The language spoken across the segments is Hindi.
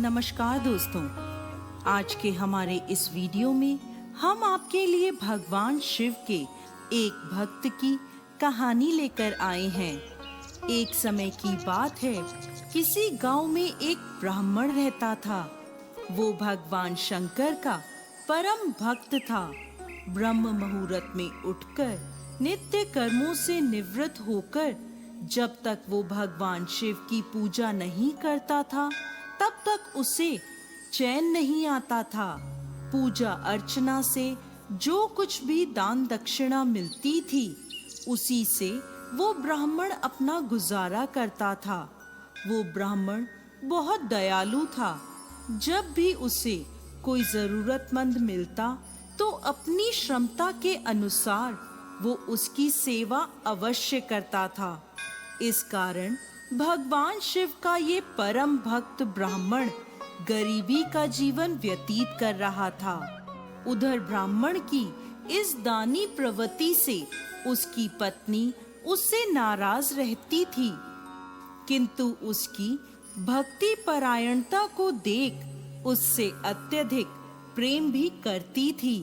नमस्कार दोस्तों, आज के हमारे इस वीडियो में हम आपके लिए भगवान शिव के एक भक्त की कहानी लेकर आए हैं। एक समय की बात है, किसी गांव में एक ब्राह्मण रहता था। वो भगवान शंकर का परम भक्त था। ब्रह्म मुहूर्त में उठकर नित्य कर्मों से निवृत्त होकर जब तक वो भगवान शिव की पूजा नहीं करता था तब तक उसे चैन नहीं आता था। पूजा अर्चना से जो कुछ भी दान दक्षिणा मिलती थी उसी से वो ब्राह्मण अपना गुजारा करता था। वो ब्राह्मण बहुत दयालु था। जब भी उसे कोई जरूरतमंद मिलता तो अपनी क्षमता के अनुसार वो उसकी सेवा अवश्य करता था। इस कारण भगवान शिव का ये परम भक्त ब्राह्मण गरीबी का जीवन व्यतीत कर रहा था। उधर ब्राह्मण की इस दानी प्रवृत्ति से उसकी पत्नी उससे नाराज रहती थी, किंतु उसकी भक्ति परायणता को देख उससे अत्यधिक प्रेम भी करती थी।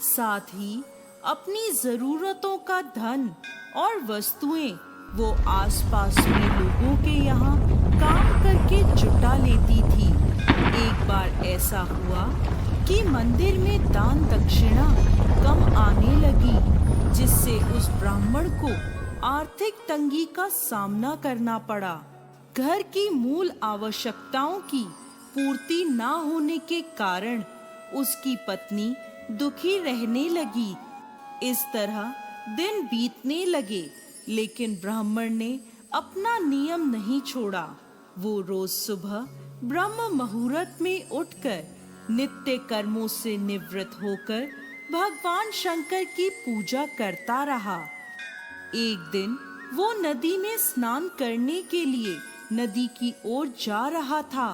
साथ ही अपनी जरूरतों का धन और वस्तुएं वो आसपास में लोगों के यहाँ काम करके जुटा लेती थी। एक बार ऐसा हुआ कि मंदिर में दान दक्षिणा कम आने लगी, जिससे उस ब्राह्मण को आर्थिक तंगी का सामना करना पड़ा। घर की मूल आवश्यकताओं की पूर्ति ना होने के कारण उसकी पत्नी दुखी रहने लगी। इस तरह दिन बीतने लगे, लेकिन ब्राह्मण ने अपना नियम नहीं छोड़ा। वो रोज सुबह ब्रह्म मुहूर्त में उठकर नित्य कर्मों से निवृत्त होकर भगवान शंकर की पूजा करता रहा। एक दिन वो नदी में स्नान करने के लिए नदी की ओर जा रहा था।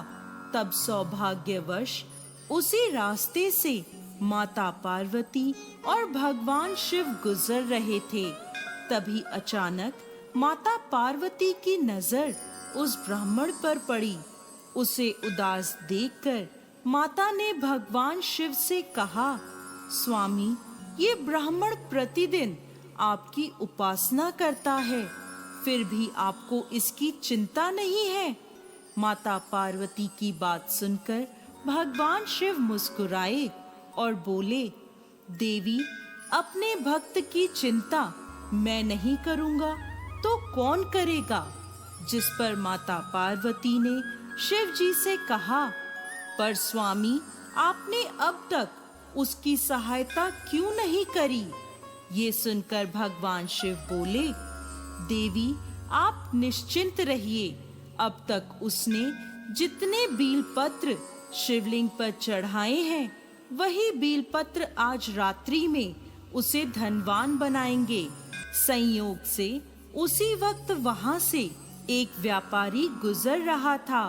तब सौभाग्यवश उसी रास्ते से माता पार्वती और भगवान शिव गुजर रहे थे। तभी अचानक माता पार्वती की नजर उस ब्राह्मण पर पड़ी। उसे उदास देखकर माता ने भगवान शिव से कहा, स्वामी, ये ब्राह्मण प्रतिदिन आपकी उपासना करता है, फिर भी आपको इसकी चिंता नहीं है। माता पार्वती की बात सुनकर भगवान शिव मुस्कुराए और बोले, देवी, अपने भक्त की चिंता मैं नहीं करूंगा तो कौन करेगा। जिस पर माता पार्वती ने शिव जी से कहा, पर स्वामी, आपने अब तक उसकी सहायता क्यों नहीं करी। ये सुनकर भगवान शिव बोले, देवी, आप निश्चिंत रहिए। अब तक उसने जितने बीलपत्र शिवलिंग पर चढ़ाए हैं वही बीलपत्र आज रात्रि में उसे धनवान बनाएंगे। संयोग से उसी वक्त वहां से एक व्यापारी गुजर रहा था।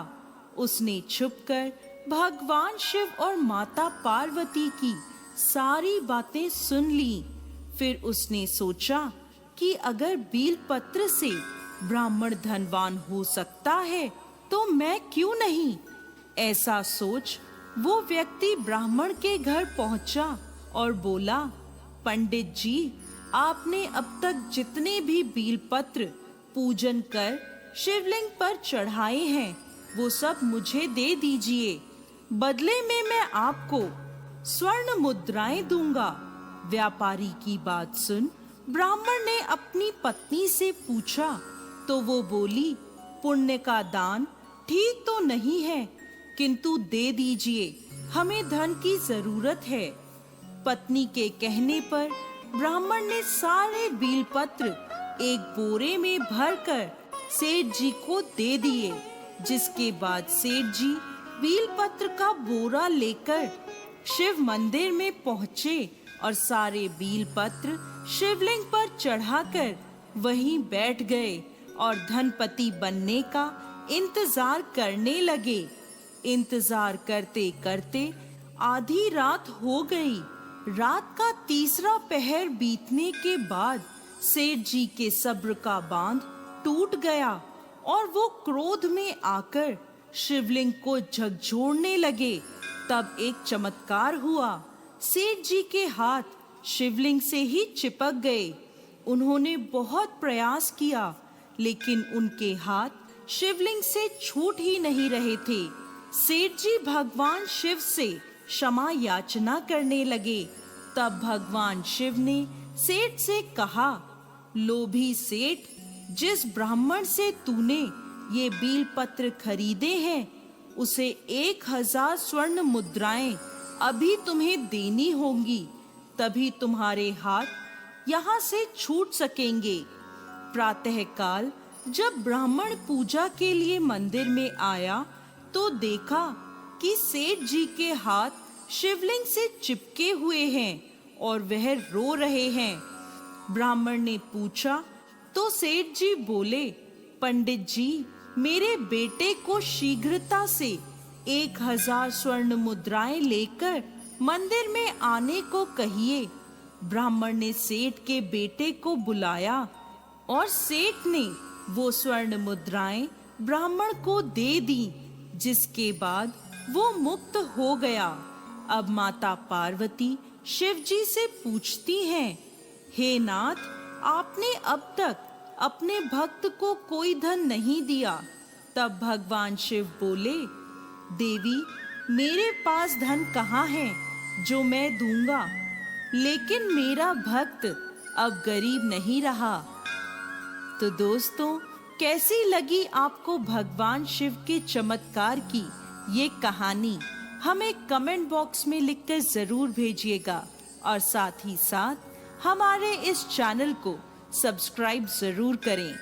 उसने छुपकर भगवान शिव और माता पार्वती की सारी बातें सुन ली। फिर उसने सोचा कि अगर बीलपत्र से ब्राह्मण धनवान हो सकता है तो मैं क्यों नहीं। ऐसा सोच वो व्यक्ति ब्राह्मण के घर पहुंचा और बोला, पंडित जी, आपने अब तक जितने भी बीलपत्र पूजन कर शिवलिंग पर चढ़ाए हैं वो सब मुझे दे दीजिए। बदले में मैं आपको स्वर्ण मुद्राएं दूंगा। व्यापारी की बात सुन ब्राह्मण ने अपनी पत्नी से पूछा तो वो बोली, पुण्य का दान ठीक तो नहीं है, किंतु दे दीजिए, हमें धन की जरूरत है। पत्नी के कहने पर ब्राह्मण ने सारे बीलपत्र एक बोरे में भरकर सेठ जी को दे दिए। जिसके बाद सेठ जी बीलपत्र का बोरा लेकर शिव मंदिर में पहुँचे और सारे बीलपत्र शिवलिंग पर चढ़ाकर वहीं बैठ गए और धनपति बनने का इंतजार करने लगे। इंतजार करते करते आधी रात हो गई। रात का तीसरा पहर बीतने के बाद सेठ जी के सब्र का बांध टूट गया और वो क्रोध में आकर शिवलिंग को झकझोरने लगे। तब एक चमत्कार हुआ। सेठ जी के हाथ शिवलिंग से ही चिपक गए। उन्होंने बहुत प्रयास किया, लेकिन उनके हाथ शिवलिंग से छूट ही नहीं रहे थे। सेठ जी भगवान शिव से क्षमा याचना करने लगे। तब भगवान शिव ने सेठ से कहा, लोभी सेठ, जिस ब्राह्मण से तूने ये बील पत्र खरीदे हैं, उसे 1000 स्वर्ण मुद्राएं अभी तुम्हें देनी होंगी, तभी तुम्हारे हाथ यहाँ से छूट सकेंगे। प्रातःकाल जब ब्राह्मण पूजा के लिए मंदिर में आया तो देखा कि सेठ जी के हाथ शिवलिंग से चिपके हुए हैं और वह रो रहे हैं। ब्राह्मण ने पूछा तो सेठ जी बोले, पंडित जी, मेरे बेटे को शीघ्रता से 1000 स्वर्ण मुद्राएं लेकर मंदिर में आने को कहिए। ब्राह्मण ने सेठ के बेटे को बुलाया और सेठ ने वो स्वर्ण मुद्राएं ब्राह्मण को दे दी, जिसके बाद वो मुक्त हो गया। अब माता पार्वती शिव जी से पूछती हैं, हे नाथ, आपने अब तक अपने भक्त को कोई धन नहीं दिया। तब भगवान शिव बोले, देवी, मेरे पास धन कहाँ है जो मैं दूंगा, लेकिन मेरा भक्त अब गरीब नहीं रहा। तो दोस्तों, कैसी लगी आपको भगवान शिव के चमत्कार की ये कहानी? हमें कमेंट बॉक्स में लिखकर जरूर भेजिएगा और साथ ही साथ हमारे इस चैनल को सब्सक्राइब जरूर करें।